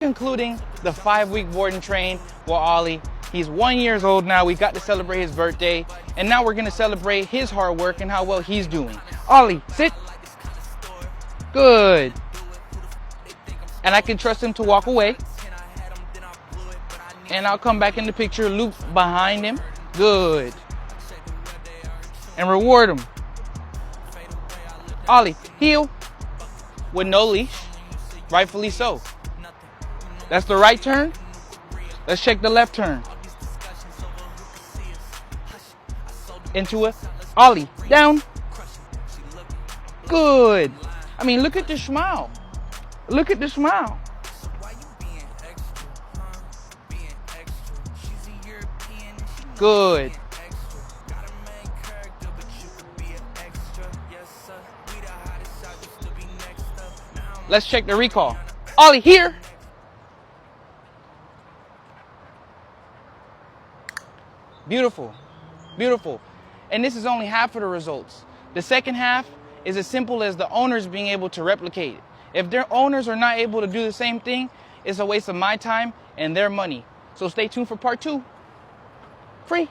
Concluding the 5-week board and train with Ollie. He's 1 year old now. We got to celebrate his birthday, and now we're going to celebrate his hard work and how well he's doing. Ollie, sit. Good. And I can trust him to walk away. And I'll come back in the picture, loop behind him. Good. And reward him. Ollie, heel with no leash. Rightfully so. That's the right turn. Let's check the left turn. Into it. Ollie, down. Good. I mean, look at the smile. Look at the smile. Good. Let's check the recall. Ollie, here. Beautiful, beautiful. And this is only half of the results. The second half is as simple as the owners being able to replicate it. If their owners are not able to do the same thing, it's a waste of my time and their money. So stay tuned for part 2. Free.